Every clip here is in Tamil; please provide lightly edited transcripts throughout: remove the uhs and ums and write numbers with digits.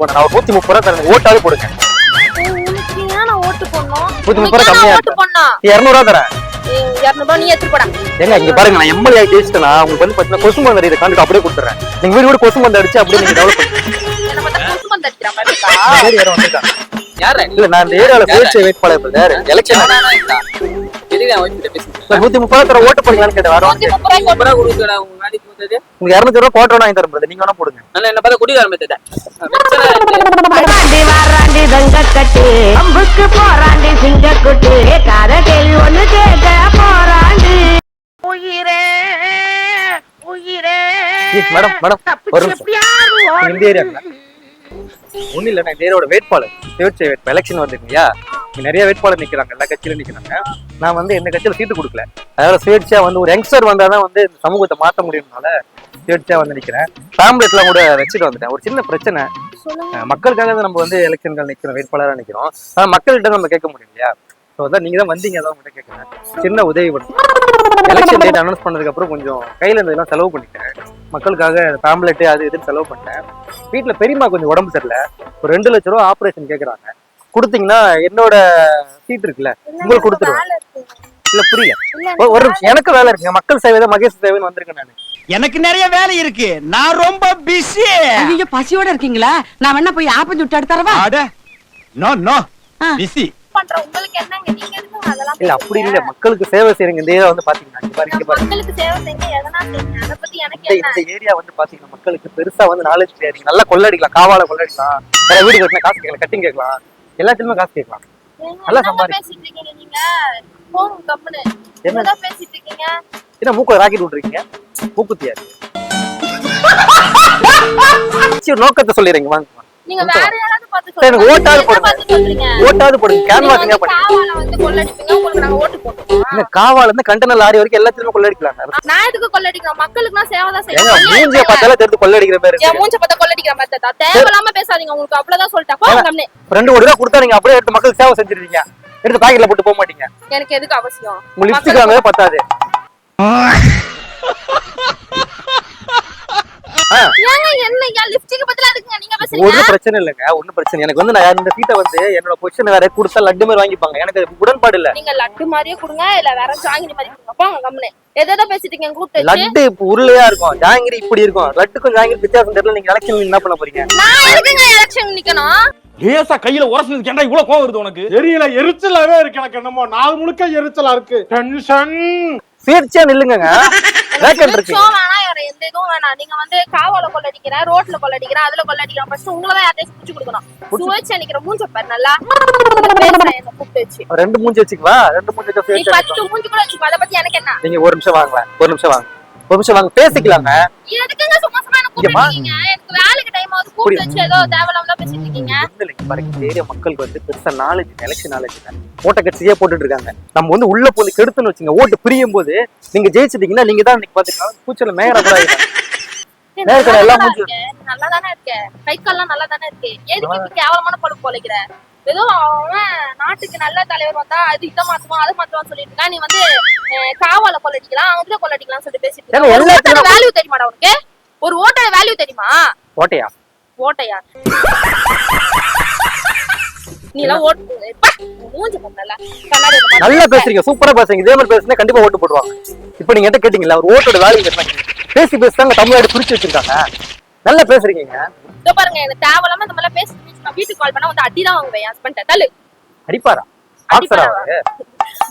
போனேன். நான் ஒரு 130 ரூபா தரேன், ஓட்டாவது போடுங்க. உனக்கு ஏன் நான் ஓட்டு போடணும்? 130 ரூபா கம்மியா ஓட்டு போடணும். 200 ரூபா தரேன். 200 ரூபா நீ எடுத்து போடா. ஏங்க இங்க பாருங்க, நான் எம்எல்ஏ ஜெயிச்சிட்டேனா உங்களுக்கு வந்து பாத்தீங்கன்னா கொசு மருந்து இதை காண்டிட்டு அப்படியே கொடுத்துறேன். நீங்க வீடு கூட கொசு மருந்து அடிச்சு அப்படியே நீங்க டெவலப் பண்ணுங்க. என்ன பார்த்தா கொசு மருந்து அடிக்கிற மாதிரி இருக்கா? சரி யாரும் வந்துட்டாங்க. யாரு? இல்ல நான் இந்த ஏரியால சுயேட்சை வேட்பாளர் பிரதர். எலெக்ஷன் எதுக்கு அவன் கிட்ட பேசுறேன்? 130 தர ஓட்டு போடுங்களான்னு கேட்டேன். வரோம். 130 ரூபாய் கொடுக்கடா உங்க நாளைக்கு போகுது. உங்களுக்கு 200 ரூபா கோட்டை வாங்கி தரேன் பிரதர். நீங்க வேணா போடுங்க. நல்லா என்ன பார்த்தா குடி ஆரம்பிச்சத. வாராண்டி வாராண்டி தங்கக்கட்டு அம்புக்கு போராண்டி சிங்கக்குட்டு காத கேள்வி ஒண்ணு கேட்க போராண்டி உயிரே உயிரே. மேடம் ஒரு நிமிஷம். இந்த ஏரியாங்களா? ஒண்ணு இல்ல, நான் இந்த ஏரியாவோட வேட்பாளர், சுயேட்சை வேட்பாளர். எலெக்ஷன் வந்துருக்கீங்களா? இங்க நிறைய வேட்பாளர் நிக்கிறாங்க, எல்லா கட்சியிலும் நிக்கிறாங்க. நான் வந்து எந்த கட்சியில சீட்டு கொடுக்கல. அதனால சுயேட்சையா வந்து ஒரு யங்ஸ்டர் வந்தாதான் வந்து இந்த சமூகத்தை மாற்ற முடியும்னால சுயேட்சையா வந்து நிக்கிறேன். ஃபேமிலிட்லாம் கூட வச்சுட்டு வந்துட்டேன். ஒரு சின்ன பிரச்சனை, மக்களுக்காக தான் நம்ம வந்து எலெக்ஷன்கள் நிக்கிறோம், வேட்பாளராக நிக்கிறோம். ஆனா மக்கள்கிட்ட நம்ம கேட்க முடியும் இல்லையா? ஸோ அதான் நீங்க தான் வந்தீங்க, அதான் உங்கள்கிட்ட கேட்குறேன். சின்ன உதவி பண்ணும். எலெக்ஷன் டேட் அனௌன்ஸ் பண்ணதுக்கு அப்புறம் கொஞ்சம் கையில இருந்ததெல்லாம் செலவு பண்ணிட்டேன். மக்களுக்காக ஃபேமிலிட்டு அது இதுன்னு செலவு பண்ணிட்டேன். வீட்டுல பெரியம்மா கொஞ்சம் உடம்பு சரியில்லை, ஒரு 2 லட்சம் ரூபா ஆப்ரேஷன் கேட்கறாங்க. கொடுத்தீங்கன்னா என்னோட சீட் இருக்குல்ல உங்களுக்கு கொடுத்துருவேன். இல்ல புரியல, ஒரு நிமிஷம். எனக்கு வேலை இருக்குங்க, மக்கள் சேவை தான் மகேஷ் சேவைன்னு வந்திருக்கேன் நான். எனக்கு நிறைய வேலை இருக்கு, நான் ரொம்ப பிஸி. ஐயோ பசியோட இருக்கீங்களா? நான் வேணா போய் ஆப்பம் சுட்டு எடுத்துறவா? அட நோ நோ பிஸி பண்ற உங்களுக்கு என்னங்க? நீங்க எதுக்கு அதெல்லாம் இல்ல அப்படி இல்ல, மக்களுக்கு சேவை செய்யுங்க. இந்த ஏரியா வந்து பாத்தீங்கன்னா இங்க பாருங்க, மக்களுக்கு சேவை செய்யுங்க, எதனா செய்யுங்க. அத பத்தி எனக்கு என்ன? இந்த ஏரியா வந்து பாத்தீங்கன்னா மக்களுக்கு பெருசா வந்து நாலேஜ் கிடையாது. நல்லா கொள்ளடிக்கலாம், காவால கொள்ளடிக்கலாம், வேற வீடு கட்டினா காசு கேட்கலாம், கட்டிங் கேட்கலாம், எல்லாத்துலயுமே காசு கேட்கலாம். நல்லா பேசிட்டு இருக்கீங்க நீங்க. போங்க கம்முனு. என்ன பேசிட்டு இருக்கீங்க? என்ன மூக்கு ராக்கெட் விட்டுருக்கீங்க? மூக்குத்தியாரு நோக்கத்தை சொல்லிடுறீங்க. வாங்க நீங்க வேற யாராவது பார்த்து எனக்கு சொல்லுங்க. ஓட்டாவது போடுங்க, ஓட்டாவது போடுங்க. கேன்வாஸ் என்ன பண்ணுங்க? காவால வந்து கொள்ளடிப்பீங்க, உங்களுக்கு நாங்க ஓட்டு போடுவோம். இந்த காவால இருந்து கண்டனர் லாரி வரைக்கும் எல்லாத்துலயுமே கொள்ளடிக்கலாம். நான் எதுக்கு கொள்ளடிக்கிறேன்? மக்களுக்கு நான் சேவை தான் ஏங்க செய்யணும். மூஞ்சிய பார்த்தாலே தெரிஞ்சு கொள்ளடிக்கிற பேரு. என் மூஞ்ச பார்த்தா கொள்ளடிக்கிற மாதிரி தான். தேவையில்லாம பேசாதீங்க, உங்களுக்கு அவ்வளவுதான் சொல்லிட்டேன். போங்க கம்முனு. 2 கோடி ரூபா கொடுத்தா நீங்க அப்படியே எடுத்து மக்களுக்கு சேவை செஞ்சிருவீங்க. எடுத்து பாக்கெட்ல போட்டு போக மாட்டீங்க. எனக்கு எதுக்கு அவசியம்? உங்க லிப்ஸ்டிக் வாங்கவே பத்தாது. ஏங்க என்ன யா லிப்ஸ்டிக் பத்தில அதுக்குங்க நீங்க பேசுறீங்க? ஒண்ணும் பிரச்சனை இல்லங்க, ஒண்ணும் பிரச்சனை. எனக்கு வந்து நான் இந்த சீட்டை வந்து என்னோட பொசிஷன் வேற கொடுத்தா லட்டு மாதிரி வாங்கிப்பாங்க. எனக்கு உடன்பாடு இல்ல. நீங்க லட்டு மாதிரியே கொடுங்க, இல்ல வேற ஜாங்கிரி மாதிரி கொடுங்க. போங்க கம்முனு. ஏதோ பேசிட்டு இருக்கீங்க கூப்பிட்டு. லட்டு உருளையா இருக்கும், ஜாங்கிரி இப்படி இருக்கும். லட்டுக்கும் ஜாங்கிரி வித்தியாசம் தெரியல. நீங்க எலெக்ஷன் என்ன பண்ண போறீங்க? நான் எதுக்குங்க எலெக்ஷன் நிக்கணும்? லேசா கையில உரசுனது கேண்டா இவ்வளவு கோவம் வருது உனக்கு? தெரியல, எரிச்சலாவே இருக்கு. எனக்கு என்னமோ நாள் முழுக்க எரிச்சலா இருக்கு. டென்ஷன். சுயேட்சையா நில்லுங்க. வேக்கன்ட் இருக்கு. சோ வேணா, வேற எந்த இதுவும் வேணாம். நீங்க வந்து காவால கொள்ளடிக்கிற, ரோட்ல கொள்ளடிக்கிற, அதுல கொள்ளடிக்கிற, ஃபர்ஸ்ட் உங்கள தான் யாரையும் புடிச்சு கொடுக்கணும். சுயேட்சை நிக்கிற மூஞ்ச பாரு நல்லா. பேசுறேன் என்ன கூப்பிட்டு வச்சு. 2 மூஞ்சி வச்சுக்குவா, 2 மூஞ்சி வச்சா நீ சுயேட்சை. 10 மூஞ்சி கூட வச்சுக்கோ, அத பத்தி எனக்கு என்ன? நீங்க ஒரு நிமிஷம் வாங்க, ஒரு நிமிஷம் வாங்க, ஒரு நிமிஷம் வாங்க, பேசிக்கலாங்க. எதுக்குங்க சும்மா சும்மா என்ன கூப்பிடுறீங்க? எனக்கு வேலைக்கு டைம் ஆகுது, கூப்பிட்டு வச்சு ஏதோ தேவலாம பேசிட்டு இருக்கீங்க. பாருங்க, ஏரியா மக்களுக்கு வந்து பெருசா நாலேஜ், எலெக்ஷன் நாலேஜ் ஓட்ட கட்சியே போட்டுட்டு இருக்காங்க. நம்ம வந்து உள்ள போய் கெடுத்துன்னு வச்சுங்க, ஓட்டு பிரியும் போது நீங்க ஜெயிச்சிட்டீங்கன்னா நீங்க தான் இன்னைக்கு பாத்தீங்கன்னா பூச்சல மேயரா கூட எல்லாம் நல்லா தானே இருக்கு, கை கால்லாம் நல்லா தானே இருக்கு. எதுக்கு இப்ப கேவலமான பழுப்பு பொழைக்கிற? ஏதோ அவன் நாட்டுக்கு நல்ல தலைவர் வந்தா அது இதை மாத்துவான் அதை மாத்துவான்னு சொல்லிட்டு இருக்கா. நீ வந்து காவால கொள்ளடிக்கலாம், அவங்க கொள்ளடிக்கலாம் சொல்லிட்டு பேசிட்டு இருக்க. வேல்யூ தெரியுமாடா உனக்கு? ஒரு ஓட்டோட வேல்யூ தெரியுமா? ஓட்டையா? ஓட்டையா? நீ எல்லாம் ஓட்டு மூஞ்சி பண்ணல. நல்லா பேசுறீங்க, சூப்பரா பேசுறீங்க. இதே மாதிரி பேசுனா கண்டிப்பா ஓட்டு போடுவாங்க. இப்ப நீங்க என்ன கேட்டீங்களா? ஒரு ஓட்டோட வேல்யூ பேசி பேசிதாங்க தமிழ்நாடு பிரிச்சு வச்சிருக்காங்க. நல்லா பேசுறீங்க. இதோ பாருங்க, எனக்கு தேவையில்லாம இந்த மாதிரி பேசி நான் வீட்டுக்கு கால் பண்ணா வந்து அடிதான் வாங்குவேன். ஹஸ்பண்ட் தள்ளு. அடிப்பாரா?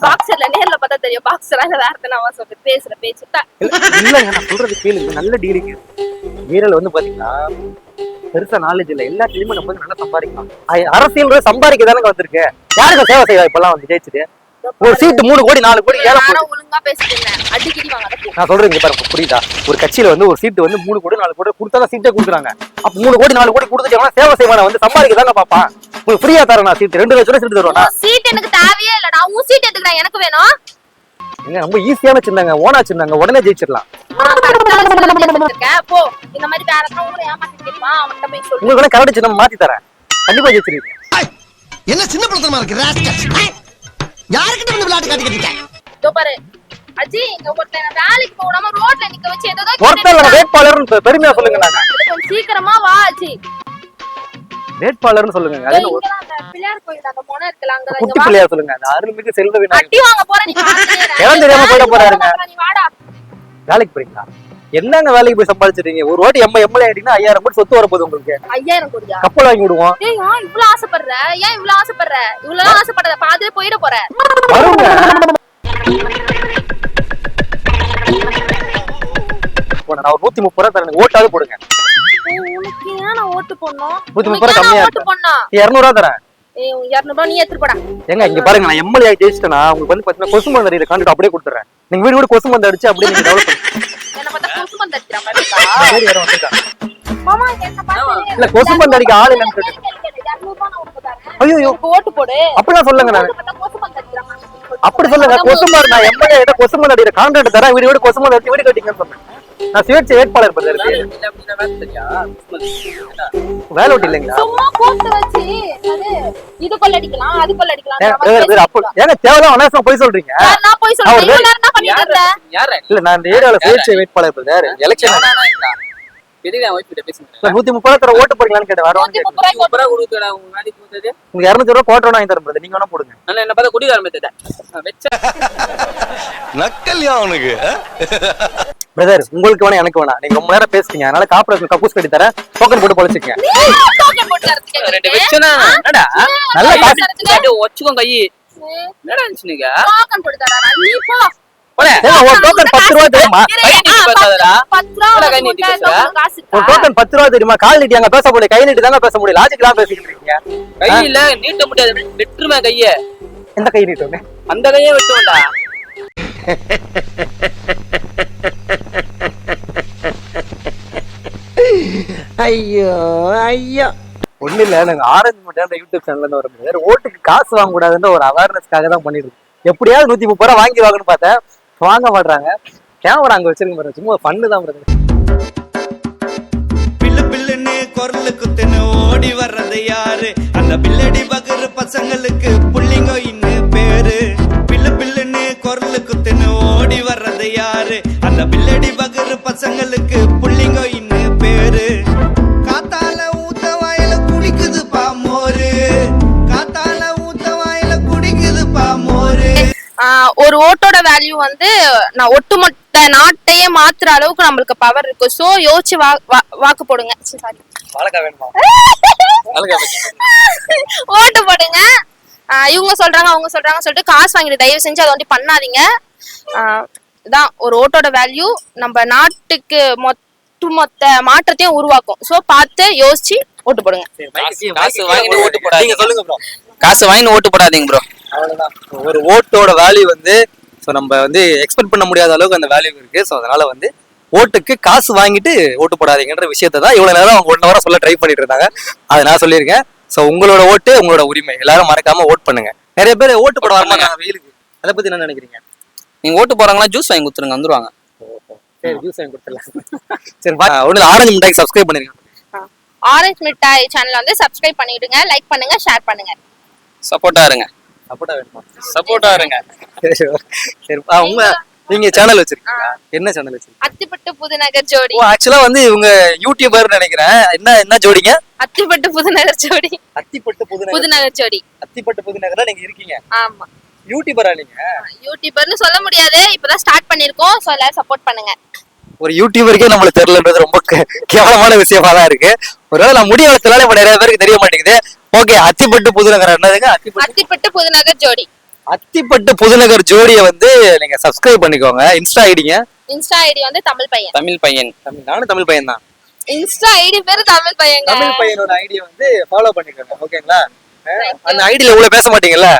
பாக்ஸர்ல நேர்ல பார்த்தா தெரியும், பாக்ஸரா இல்ல வேற எதனா சொல்ற பேசுற பேச்சு இல்லங்க. நான் சொல்றது கேளுங்க, நல்ல டீலிங். வீரல் வந்து பாத்தீங்கன்னா பெருசா நாலேஜ் இல்ல, எல்லாத்துலயுமே நம்ம வந்து நல்லா சம்பாதிக்கலாம். அரசியல் சம்பாதிக்க தானங்க வந்திருக்கு. யாருக்கு சேவை செய்வா இப்பெல்லாம் வந்து ஜெயிச்சுட்டு? ஒரு சீட்டு 3 கோடி 4 கோடி ஒழுங்கா பேசிட்டு அடிக்கடி வாங்க. நான் சொல்றேன் பாருங்க, புரியுதா? ஒரு கட்சியில வந்து ஒரு சீட்டு வந்து 3 கோடி 4 கோடி கொடுத்தாதான் சீட்டே கொடுக்குறாங்க. அப்ப 3 கோடி 4 கோடி கொடுத்துட்டா சேவை செய்வான வந்து சம்பாதிக்க தாங்க பாப்பான். உங்களுக்கு ஃப்ரீயா தரேன் நான் சீட்டு, 2 லட்சம் ரூபாய் சீட்டு தருவேன். சீட் எனக்கு தேவையே இல்ல, நான் உன் சீட் எடுத்துக்கிறேன், எனக்கு வேணும். என்ன ரொம்ப ஈஸியான சின்னங்க, ஓனா சின்னங்க, உடனே ஜெயிச்சிடலாம். போ, இந்த மாதிரி வேற ஊரை ஏமாத்தி தெரியுமா? அவன்கிட்ட போய் சொல்லு. உங்களுக்கு கரடி சின்னம் மாத்தி தரேன், கண்டிப்பா ஜெயிச்சிருவீங்க. என்ன சின்ன படத்தமா இருக்கு ராஸ்கல்? யார்கிட்ட வந்து விளையாட்டு காட்டிக்கிட்டீங்க? இதோ பாரு அஜி, இங்க ஒருத்தன் வேலைக்கு போகாம ரோட்ல நிக்க வச்சு ஏதோ ஒருத்தர் வேட்பாளர் பெருமையா சொல்லுங்க. நாங்க சீக்கிரமா வா அஜி. வேட்பாளர்னு சொல்லுங்க. அது என்ன இங்கதான் அந்த பிள்ளையார் கோயில் அந்த மொனை இருக்குல்ல அங்கதான் குட்டி இங்க வா. பிள்ளையார் சொல்லுங்க. அந்த அருள்மிகு செல்வ விநாயகர். அடி வாங்க போற நீ பாத்துட்டே இரு. எவன் தெரியாம போயிட போறாருங்க. நீ வாடா. வேலைக்கு போறீங்களா? என்னங்க வேலைக்கு போய் சம்பாதிச்சிட்டீங்க? ஒரு வாட்டி எம்எல்ஏ ஆயிட்டீங்கன்னா 5000 கோடி சொத்து வரப்போகுது உங்களுக்கு. 5000 கோடியா? கப்பல் வாங்கி விடுவோம். ஏய் ஏன் இவ்ளோ ஆசைப்படுற? ஏன் இவ்ளோ ஆசைப்படுற? இவ்ளோ ஆசைப்படாத. பாதியில போயிட போற. வருங்க. நான் ஒரு 130 ரூபா தரேன். ஓட்டாவது போடுங்க. உனக்கு ஏன் நான் ஓட்டு போடணும்? 130 ரூபா கம்மியா ஓட்டு போடணும். 200 ரூபா தரேன். ஏய் 200 ரூபாய் நீ எடுத்துட்டு போடா. ஏங்க இங்க பாருங்க, நான் எம்எல்ஏ ஜெயிச்சிட்டேனா உங்களுக்கு வந்து பாத்தீங்கன்னா கொசு மருந்து அடிக்கிற கான்ட்ராக்ட் அப்படியே கொடுத்துறேன். நீங்க வீடு கூட கொசு மருந்து அடிச்சு அப்படியே நீங்க டெவலப் பண்ணுங்க. என்ன பார்த்தா கொசு மருந்து அடிக்கிற மாதிரி இருக்கா? சரி வேற வந்துட்டாங்க. மாமா என்ன பாத்து? இல்ல கொசு மருந்து அடிக்க ஆள் இல்லன்னு கேட்டேன். 200 ரூபாய் நான் உனக்கு தரேன். ஐயோ எனக்கு ஓட்டு போடு. அப்படிலாம் சொல்லுங்க. நான் பார்த்தா கொசு மருந்து அடிக்கிற மாதிரி. அப்படி சொல்லுங்க. கொசு மருந்து நான் எம்எல்ஏ கிட்ட கொசு மருந்து அடிக்கிற கான்ட்ராக்ட் தரேன். வீடு வீடு கொசு மருந்து அடிச்சு வீடு கட்டிங்கன்னு சொன்னேன். நான் சுயேட்சை வேட்பாளர் பண்றது வேலை விட்டு இல்லைங்களா? சும்மா கூப்பிட்டு வச்சு அது இது கொள்ளடிக்கலாம் அது கொள்ளடிக்கலாம். ஏங்க தேவையில்லாம அனாவசியமா போய் சொல்றீங்க. நான் போய் சொல்றேன். இவ்வளவு நேரம் என்ன பண்ணிட்டு இருந்த? யாரு இல்ல நான் இந்த ஏரியால சுயேட்சை வேட்பாளர் பண்றாரு. எலெக்ஷன் எதுக்கு நான் ஒய்ஃப் கிட்ட பேசுறேன்? 130 ரூபா தர ஓட்டு போறீங்களான்னு கேட்டேன். வரோம். 130 ரூபாய் சூப்பரா கொடுக்குற உங்க நாளைக்கு போகுது. உங்களுக்கு 200 ரூபா கோட்டை வாங்கி தரேன் brother. நீங்க வேணா போடுங்க. நல்லா என்ன பார்த்தா குடிகார மெத்தட வெச்ச நக்கல்யா அவனுக்கு. பிரதர் உங்களுக்கு வேணா எனக்கு வேணா. நீங்க ரொம்ப நேரம் பேசுறீங்க. அதனால கார்ப்பரேஷன் கக்கூஸ் கட்டி தரேன். டோக்கன் போட்டு பொழைச்சிக்கங்க. டோக்கன் போட்டு தரதுக்கு ரெண்டு வெச்சனா என்னடா நல்ல காசு. அது ஒச்சுக்கோ கை என்னடா நினைச்சீங்க? டோக்கன் போட்டு தரடா. நீ போ. போடா. ஏங்க ஒரு டோக்கன் 10 ரூபா தெரியுமா? கை நீட்டி பேசாதடா. 10 ரூபாய் கை நீட்டி பேசுற. காசு ஒரு டோக்கன் 10 ரூபா தெரியுமா? கால் நீட்டி அங்க பேச முடியல. கை நீட்டி தாங்க பேச முடியல. லாஜிக்கலா பேசிக்கிட்டு இருக்கீங்க. கையில நீட்ட முடியாது. வெட்டுருமே கைய. எந்த கை நீட்டுங்க? அந்த கையே வெட்டுவேன்டா. ஐயோ ஐயோ. ஒண்ணு இல்ல, நாங்க ஆரஞ்சு மட்டும் அந்த யூடியூப் சேனல்ல இருந்து வரும்போது ஓட்டுக்கு காசு வாங்க கூடாதுன்ற ஒரு அவேர்னஸ்க்காக தான் பண்ணிட்டு இருக்கோம். எப்படியாவது 130 ரூபா வாங்கி வாங்கன்னு பார்த்தேன். வாங்க மாட்டாங்க. கேமரா அங்க வச்சிருக்க பாருங்க. சும்மா பண்ணு தான் பாருங்க. பில்லு பில்லுன்னு குரலு குத்துன்னு ஓடி வர்றது யாரு? அந்த பில்லடி பகரு பசங்களுக்கு புள்ளிங்கோ இன்னும் பேரு. பில்லு பில்லுன்னு குரலு குத்துன்னு ஓடி வர்றது யாரு? அந்த பில்லடி பகரு பசங்களுக்கு புள்ளிங்கோ இன்னும் பேரு. காத்தால ஊத்த வாயில குடிக்குது பாமோரு. காத்தால ஊத்த வாயில குடிக்குது பாமோரு. ஒரு ஓட்டோட வேல்யூ வந்து நான் ஒட்டுமொத்த நாட்டையே மாத்துற அளவுக்கு நம்மளுக்கு பவர் இருக்கு. சோ யோசிச்சு வாக்கு போடுங்க. சாரி வாழைக்காய் வேணுமா? ஓட்டு போடுங்க. இவங்க சொல்றாங்க அவங்க சொல்றாங்க சொல்லிட்டு காசு வாங்கிட்டு தயவு செஞ்சு அதை வந்து பண்ணாதீங்க. இதான் ஒரு ஓட்டோட வேல்யூ. நம்ம நாட்டுக்கு மொத்த மாற்றத்தையும் உருவாக்கும். சோ பார்த்து யோசிச்சு ஓட்டு போடுங்க. காசு வாங்கிட்டு ஓட்டு போடாதீங்க. நீங்க சொல்லுங்க ப்ரோ. காசு வாங்கிட்டு ஓட்டு போடாதீங்க ப்ரோ. அவ்வளவுதான். ஒரு ஓட்டோட வேல்யூ வந்து நம்ம வந்து எக்ஸ்பெக்ட் பண்ண முடியாத அளவுக்கு அந்த வேல்யூ இருக்கு. ஸோ அதனால வந்து ஓட்டுக்கு காசு வாங்கிட்டு ஓட்டு போடாதீங்கன்ற விஷயத்தை தான் இவ்வளவு நேரம் அவங்க 1 hour சொல்ல ட்ரை பண்ணிட்டு இருந்தாங்க. அதை நான் சொல்லியிருக்கேன். ஸோ உங்களோட ஓட்டு உங்களோட உரிமை. எல்லாரும் மறக்காம ஓட் பண்ணுங்க. நிறைய பேர் ஓட்டு போட வரமாட்டாங்க வெயிலுக்கு. அதை பத்தி என்ன நினைக்கிறீங்க? நீங்க ஓட்டு போறாங்களா ஜூஸ் வாங்கி கொடுத்துருங்க வந்துருவாங்க. சரி ஜூஸ் வாங்கி கொடுத்துடலாம். சரி ஒண்ணு ஆரஞ்சு மிட்டாய்க்கு சப்ஸ்கிரைப் பண்ணிருங்க. ஆரஞ்சு மிட்டாய் சேனல் வந்து சப்ஸ்கிரைப் பண்ணிடுங்க. லைக் பண்ணுங்க, ஷேர் பண்ணுங்க. சப்போர்ட்டா இருங்க. சப்போர்ட்டா வேணுமா? சப்போர்ட்டா இருங்க. சரி உங்க நீங்க சேனல் வச்சிருக்கீங்களா? என்ன சேனல் வச்சிருக்கீங்க? அத்திப்பட்டு புதுநகர் ஜோடி. ஓ ஆக்சுவலா வந்து இவங்க யூடியூபர் நினைக்கிறேன். என்ன ஜோடிங்க? அத்திப்பட்டு புதுநகர் ஜோடி. அத்திப்பட்டு புதுநகர் ஜோடி. அத்திப்பட்டு புதுநகர்ல நீங்க இருக்கீங்க. ஆமா. யூடியூபரா நீங்க? யூடியூபர்னு சொல்ல முடியாது. இப்பதான் ஸ்டார்ட் பண்ணிருக்கோம். சோ எல்லாரும் சப்போர்ட் பண்ணுங்க. ஒரு யூடியூபருக்கே நம்மளுக்கு தெரியலன்றது ரொம்ப கேவலமான விஷயமா தான் இருக்கு. ஒருவேளை நான் முடி வளர்த்தனால இப்ப நிறைய பேருக்கு தெரிய மாட்டேங்குது. ஓகே அத்திப்பட்டு புதுநகர் என்னதுங்க? அத்திப்பட்டு புதுநகர் ஜோடி. அத்திப்பட்டு புதுநகர் ஜோடியை வந்து நீங்க சப்ஸ்கிரைப் பண்ணிக்கோங்க. இன்ஸ்டா ஐடிங்க? இன்ஸ்டா ஐடி வந்து தமிழ் பையன். தமிழ் பையன். நானும் தமிழ் பையன் தான். இன்ஸ்டா ஐடி பேரு தமிழ் பையன். தமிழ் பையனோட ஐடியை வந்து ஃபாலோ பண்ணிக்கோங்க. ஓகேங்களா? அந்த ஐடியில இவ்வளவு பேச மாட்டீங்கல்ல?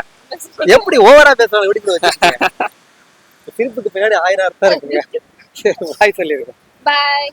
எப்படி ஓவரா பேசுவாங்க? எப்படி வச்சிருக்கீங்க? சிரிப்புக்கு பின்னாடி 1000 அர்த்தம் இருக்குங்க. பாய் சொல்லிருக்கேன். பாய்.